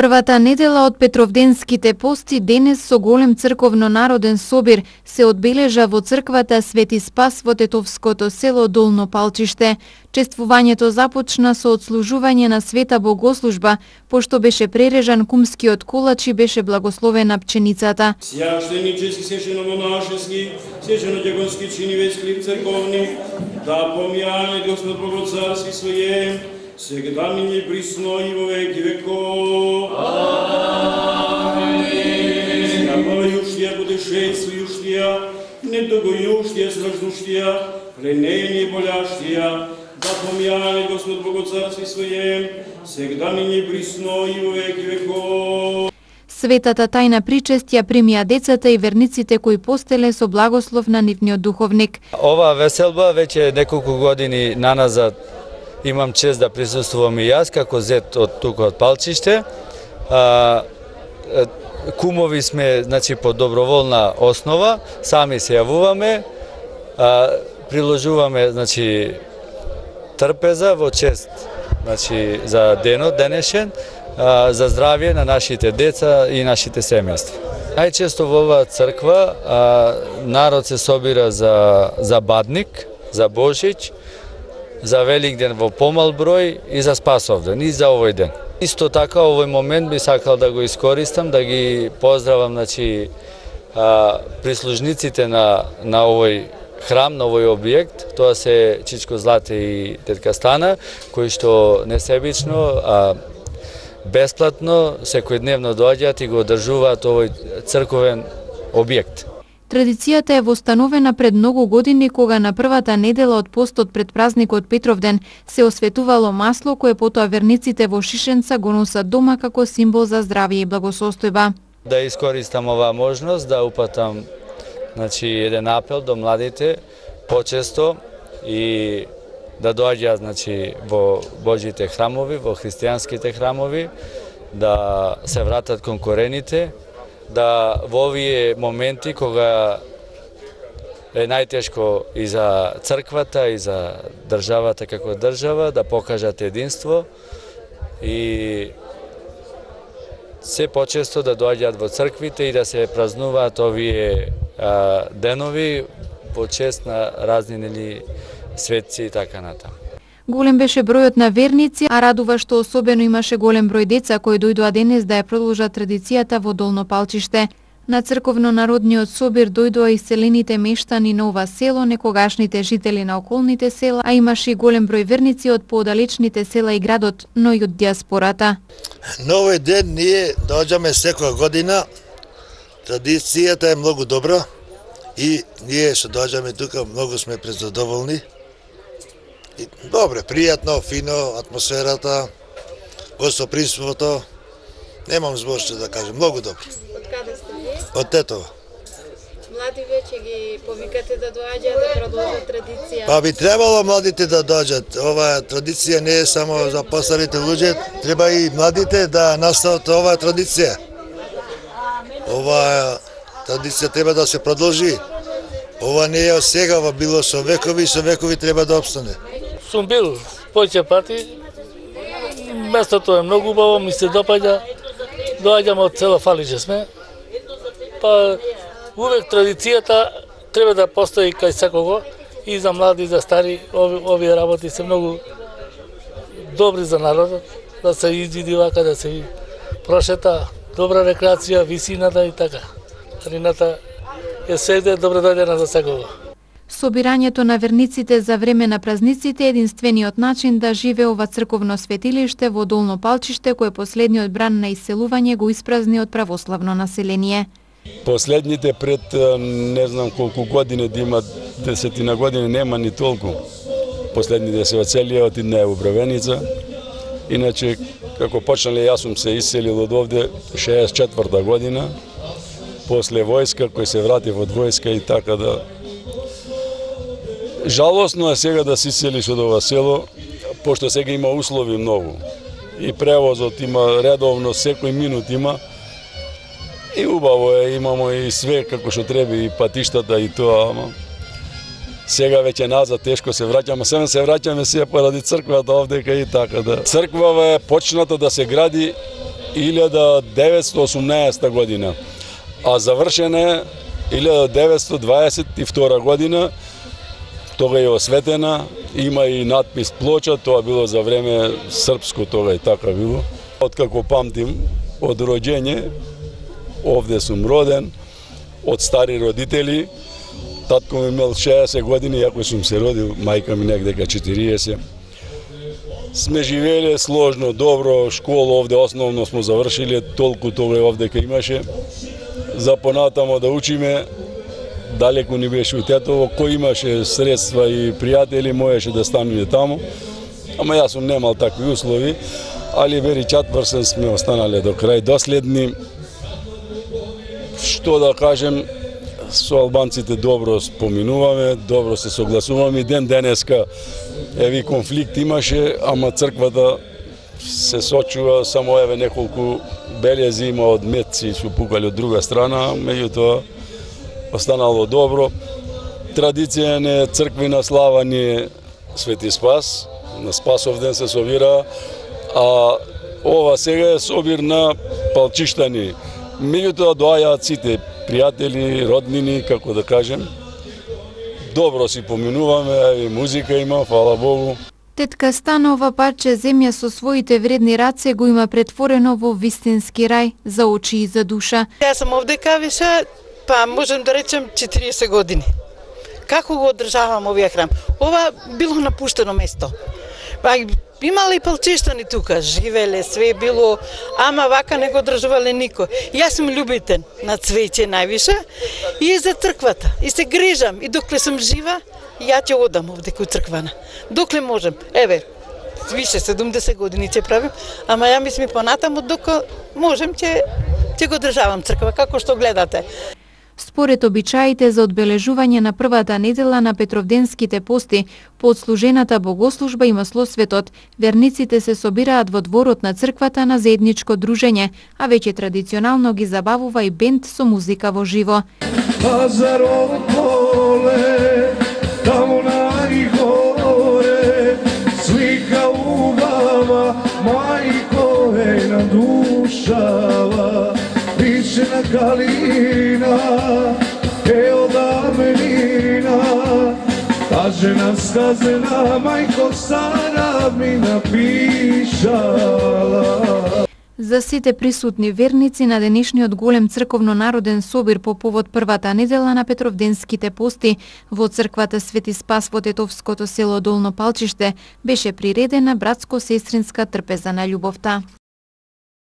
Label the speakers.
Speaker 1: Првата недела од Петровденските пости денес со голем црковно народен собир се одбележа во црквата Свети Спас во тетовското село Долно Палчиште. Чествувањето започна со отслужување на света богослужба, пошто беше прережан кумскиот колач и беше благословена пченицата.
Speaker 2: Священнически, священномонашески, священнодиаконски чини весь хлеб церковни, да помјане Господ Бог царски своје, сега нині присно и во веки веков. Амин. Снабавајуштија, путешествујуштија, недогојуштија, стражнуштија, пленени и боляштија, да помјане Господ Бог царски своје, сега нині присно и во веки веков.
Speaker 1: Светата тајна причест ја примија децата и верниците кои постеле со благослов на нивниот духовник.
Speaker 3: Ова веселба веќе неколку години наназад имам чест да присуствувам и јас како зет од тука од Палчиште. Кумови сме, значи, по доброволна основа, сами се јавуваме, приложуваме, значи, трпеза во чест, значи, за денот денешен, за здравје на нашите деца и нашите семејства. Најчесто во оваа црква народ се собира за Бадник, за Божич, за Великден во помал број и за Спасовден и за овој ден. Исто така овој момент би сакал да го искористам, да ги поздравам, значи, прислужниците на овој храм, на овој објект. Тоа се Чичко Злате и тетка Стана, кои што несебично, бесплатно, секојдневно доаѓаат и го одржуваат овој црковен објект.
Speaker 1: Традицијата е востановена пред многу години, кога на првата недела од постот пред празникот Петровден се осветувало масло кое потоа верниците во Шишенца го носат дома како символ за здравје и благосостојба.
Speaker 3: Да искористам оваа можност да упатам, значи, еден апел до младите почесто и да доаѓаат, значи, во Божите храмови, во христијанските храмови, да се вратат кон корените, да во овие моменти кога е најтешко и за црквата и за државата како држава, да покажат единство и се почесто да доаѓаат во црквите и да се празнуваат овие денови во чест на разни светци и така натаму.
Speaker 1: Голем беше бројот на верници, а радува што особено имаше голем број деца кои дојдоа денес да ја продолжат традицијата во Долно Палчиште. На црковно-народниот собир дојдоа и селените мештани на ова село, некогашните жители на околните села, а имаше и голем број верници од поодалечните села и градот, но и од диаспората.
Speaker 4: На овој ден ние доаѓаме секоја година. Традицијата е многу добра и ние што доаѓаме тука многу сме презадоволни. Добре, пријатно, фино, атмосферата, гостопримството. Немам збор што да кажам, многу добро.
Speaker 5: Од каде сте вие?
Speaker 4: Од Тетова.
Speaker 5: Млади веќе ги повикате да доаѓаат да продолжат традиција.
Speaker 4: Па би требало младите да доаѓаат. Оваа традиција не е само за постарите луѓе, треба и младите да настават оваа традиција. Оваа традиција треба да се продолжи. Ова не е од сега, ова било со векови треба да опстане.
Speaker 6: Сум бил повеќе пати, местото е многу убаво, ми се допаѓа, доаѓам од село Фалиџе сме, па увек традицијата треба да постои кај секого, и за млади, и за стари, овие работи се многу добри за народот, да се изиди вака, да се прошета, добра рекреација, висината и така. Старината е свегде добро дојдена за секого.
Speaker 1: Собирањето на верниците за време на празниците е единствениот начин да живее ова црковно светилиште во Долно Палчиште, кое последниот бран на иселување го испразни од православно население.
Speaker 7: Последните пред не знам колку години, да има 10 години, нема ни толку. Последните се оцелија, отиднаа во Бровеница. Иначе, како почнале, јас сум се иселил од овде 64 година, после војска, кој се врати од војска и така да... Жалосно е сега да се иселиш од ова село, пошто сега има услови многу. И превозот има редовно, секој минут има. И убаво е, имамо и све како што треба, и патиштата и тоа, ама сега веќе назад тешко се враќаме, сега се враќаме се поради црквата овдека и така да. Црквава е почната да се гради 1918 година, а завршена е 1922 година. Тога е осветена, има и надпис плоча, тоа било за време српско, тога и така било. Откако памтим, од роđење, овде сум роден, од стари родители. Татко ми имал 60 години, иако сум се родил, мајка ми некдека 40. Сме живееле сложно, добро, школа овде основно сме завршиле, толку тога овде ка имаше. За понатамо да учиме, далеку ни беше од Тетово, кој имаше средства и пријатели, можеше да стануе таму. Ама јас сум немал такви услови, али вери чатврсен сме останале до крај доследни. Што да кажем, со албанците добро споминуваме, добро се согласуваме. И ден денеска еви конфликт имаше, ама црквата се сочува, само еве неколку белези има од метци што пукале од друга страна, меѓутоа останало добро. Традиција не црквена слава ни е Свети Спас, на Спасов ден се собира, а ова сега е собир на палчиштани. Меѓутоа доаѓаат сите пријатели, роднини, како да кажем. Добро си поминуваме, и музика има, фала Богу.
Speaker 1: Тетка Станова парче земја со своите вредни раце го има претворено во вистински рај за очи и за душа.
Speaker 8: Јас сум овде кавиша, па можем да речем 40 години. Како го одржавам овие храм? Ова било напуштено место. Па имале и палчиштани тука, живеле, све било, ама вака не го одржувале никој. Јас сум љубител на цвеќе највише и за црквата. И се грижам, и докле сум жива, ја ќе одам овде кој црквана. Докле можем. Еве, више 70 години ќе правим, ама ја мислам понатаму дока можем ќе го одржавам црква, како што гледате.
Speaker 1: Според обичаите за одбележување на првата недела на Петровденските пости, по одслужената богослужба и маслосветот, верниците се собираат во дворот на црквата на заедничко дружење, а веќе традиционално ги забавува и бенд со музика во живо.
Speaker 9: Пазарово поле, таму најгоре, слика убава, мајко е на душава. Piše na kalina, od amenina, ta žena skazena, majko stara mi napišala.
Speaker 1: За сите присутни верници на денешниот голем црковно-народен собир по повод првата недела на Петровденските пости во црквата Свети Спас во тетовското село Долно Палчиште беше приредена братско-сестринска трпеза на љубовта.